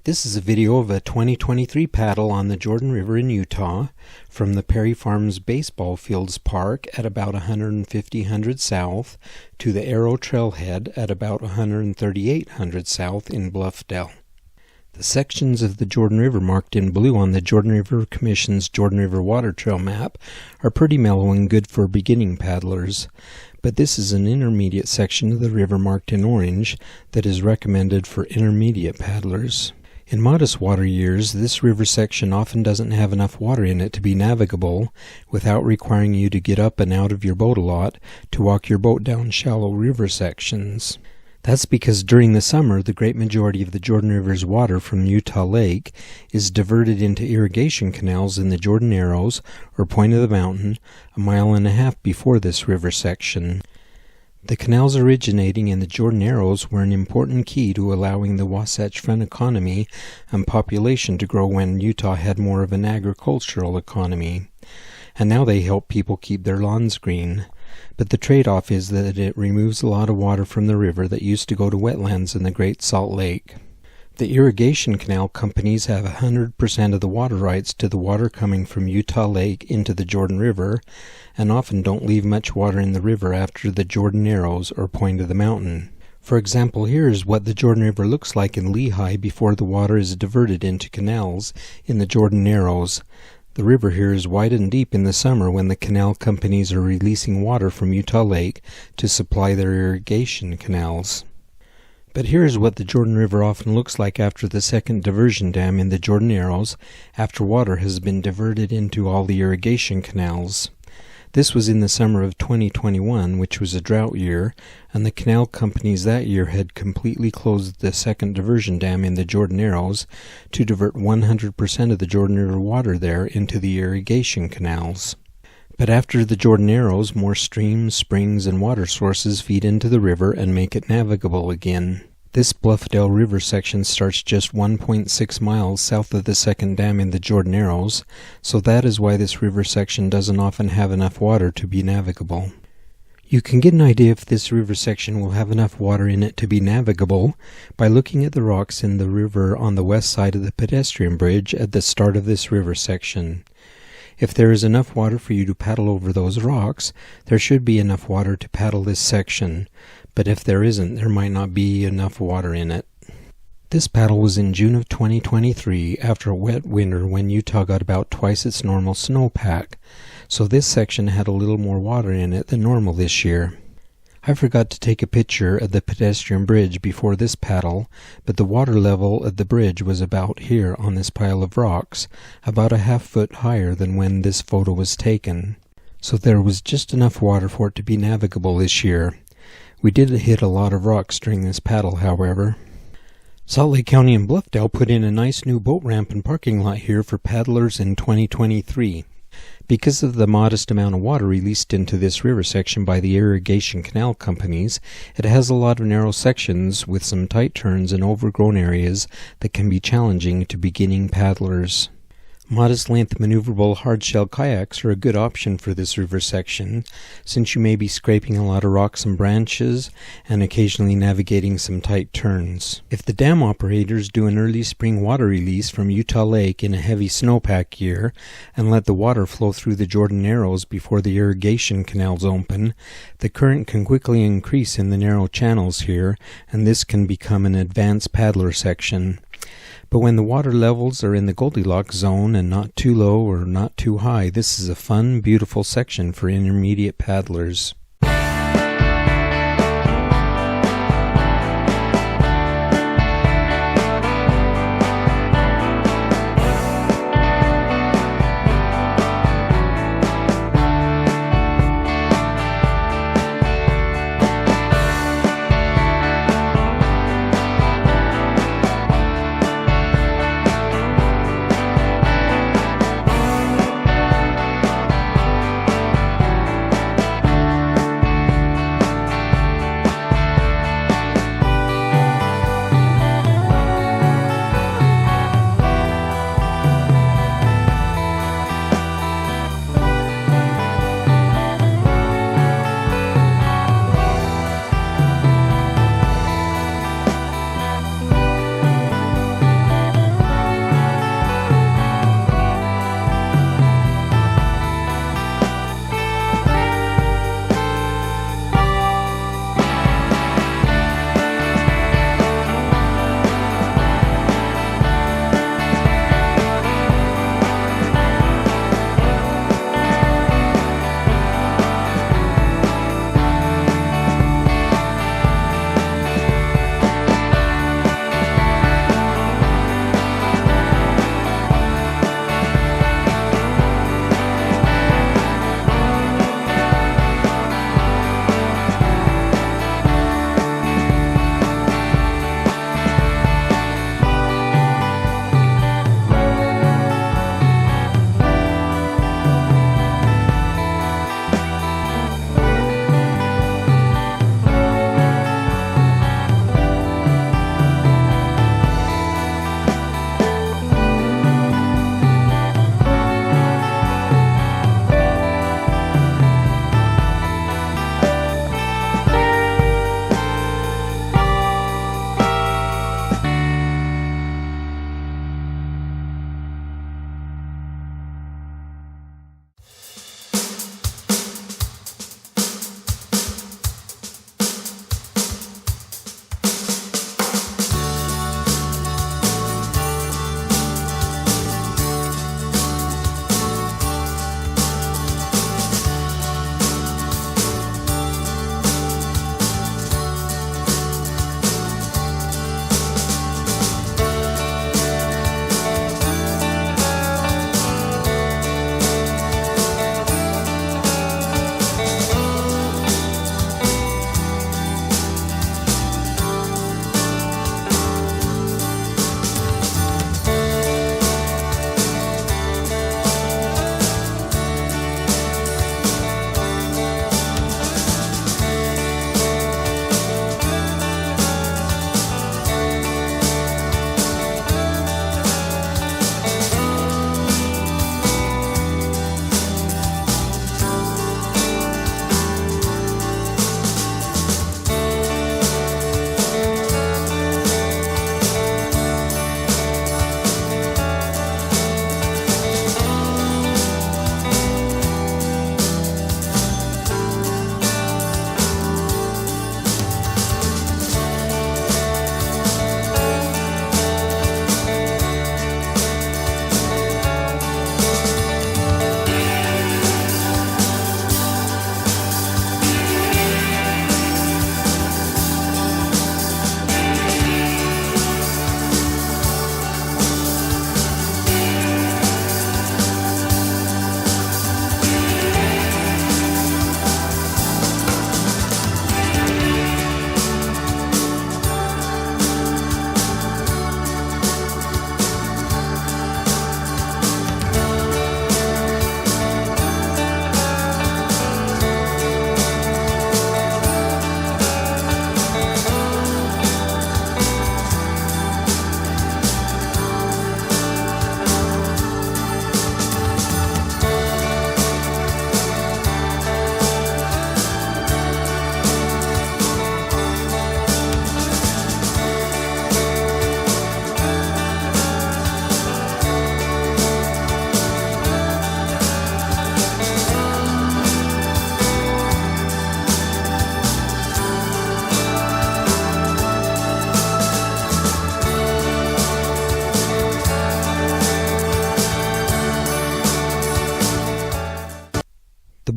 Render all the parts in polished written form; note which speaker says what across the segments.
Speaker 1: This is a video of a 2023 paddle on the Jordan River in Utah from the Parry Farms Baseball Fields Park at about 150 south to the Arrow Trailhead at about 138 south in Bluffdale. The sections of the Jordan River marked in blue on the Jordan River Commission's Jordan River Water Trail map are pretty mellow and good for beginning paddlers, but this is an intermediate section of the river marked in orange that is recommended for intermediate paddlers. In modest water years, this river section often doesn't have enough water in it to be navigable without requiring you to get up and out of your boat a lot to walk your boat down shallow river sections. That's because during the summer, the great majority of the Jordan River's water from Utah Lake is diverted into irrigation canals in the Jordan Narrows, or point of the mountain, a mile and a half before this river section. The canals originating in the Jordan Narrows were an important key to allowing the Wasatch Front economy and population to grow when Utah had more of an agricultural economy. And now they help people keep their lawns green. But the trade-off is that it removes a lot of water from the river that used to go to wetlands in the Great Salt Lake. The irrigation canal companies have 100% of the water rights to the water coming from Utah Lake into the Jordan River, and often don't leave much water in the river after the Jordan Narrows or point of the mountain. For example, here is what the Jordan River looks like in Lehi before the water is diverted into canals in the Jordan Narrows. The river here is wide and deep in the summer when the canal companies are releasing water from Utah Lake to supply their irrigation canals. But here is what the Jordan River often looks like after the second diversion dam in the Jordan Narrows, after water has been diverted into all the irrigation canals. This was in the summer of 2021, which was a drought year, and the canal companies that year had completely closed the second diversion dam in the Jordan Narrows to divert 100% of the Jordan River water there into the irrigation canals. But after the Jordan Narrows, more streams, springs, and water sources feed into the river and make it navigable again. This Bluffdale River section starts just 1.6 miles south of the second dam in the Jordan Narrows, so that is why this river section doesn't often have enough water to be navigable. You can get an idea if this river section will have enough water in it to be navigable by looking at the rocks in the river on the west side of the pedestrian bridge at the start of this river section. If there is enough water for you to paddle over those rocks, there should be enough water to paddle this section, but if there isn't, there might not be enough water in it. This paddle was in June of 2023 after a wet winter when Utah got about twice its normal snowpack, so this section had a little more water in it than normal this year. I forgot to take a picture of the pedestrian bridge before this paddle, but the water level of the bridge was about here on this pile of rocks, about a half-foot higher than when this photo was taken. So there was just enough water for it to be navigable this year. We did hit a lot of rocks during this paddle, however. Salt Lake County and Bluffdale put in a nice new boat ramp and parking lot here for paddlers in 2023. Because of the modest amount of water released into this river section by the irrigation canal companies, it has a lot of narrow sections with some tight turns and overgrown areas that can be challenging to beginning paddlers. Modest-length maneuverable hardshell kayaks are a good option for this river section, since you may be scraping a lot of rocks and branches and occasionally navigating some tight turns. If the dam operators do an early spring water release from Utah Lake in a heavy snowpack year and let the water flow through the Jordan Narrows before the irrigation canals open, the current can quickly increase in the narrow channels here, and this can become an advanced paddler section. But when the water levels are in the Goldilocks zone and not too low or not too high, this is a fun, beautiful section for intermediate paddlers.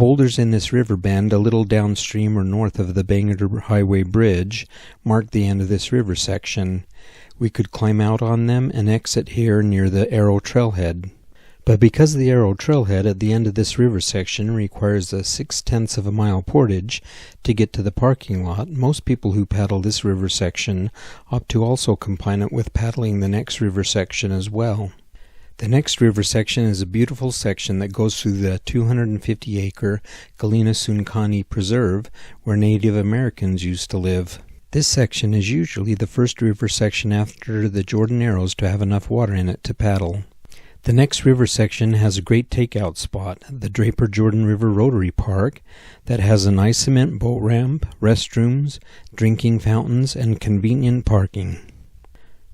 Speaker 1: Boulders in this river bend a little downstream or north of the Bangor Highway Bridge mark the end of this river section. We could climb out on them and exit here near the Arrow Trailhead. But because the Arrow Trailhead at the end of this river section requires a 0.6 of a mile portage to get to the parking lot, most people who paddle this river section opt to also combine it with paddling the next river section as well. The next river section is a beautiful section that goes through the 250-acre Galena-Sunkani Preserve where Native Americans used to live. This section is usually the first river section after the Jordan Arrows to have enough water in it to paddle. The next river section has a great takeout spot, the Draper Jordan River Rotary Park, that has a nice cement boat ramp, restrooms, drinking fountains, and convenient parking.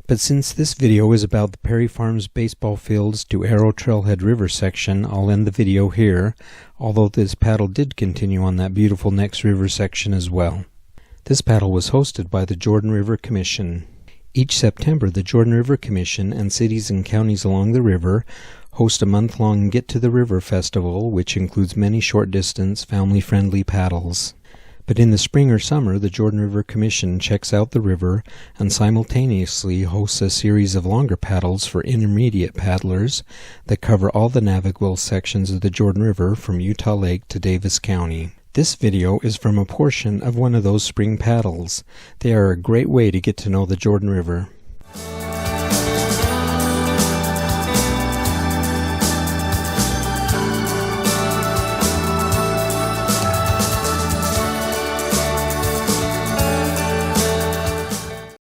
Speaker 1: But since this video is about the Parry Farms baseball fields to Arrow Trailhead River section, I'll end the video here, although this paddle did continue on that beautiful next river section as well. This paddle was hosted by the Jordan River Commission. Each September, the Jordan River Commission and cities and counties along the river host a month-long Get to the River festival, which includes many short-distance, family-friendly paddles. But in the spring or summer, the Jordan River Commission checks out the river and simultaneously hosts a series of longer paddles for intermediate paddlers that cover all the navigable sections of the Jordan River from Utah Lake to Davis County. This video is from a portion of one of those spring paddles. They are a great way to get to know the Jordan River.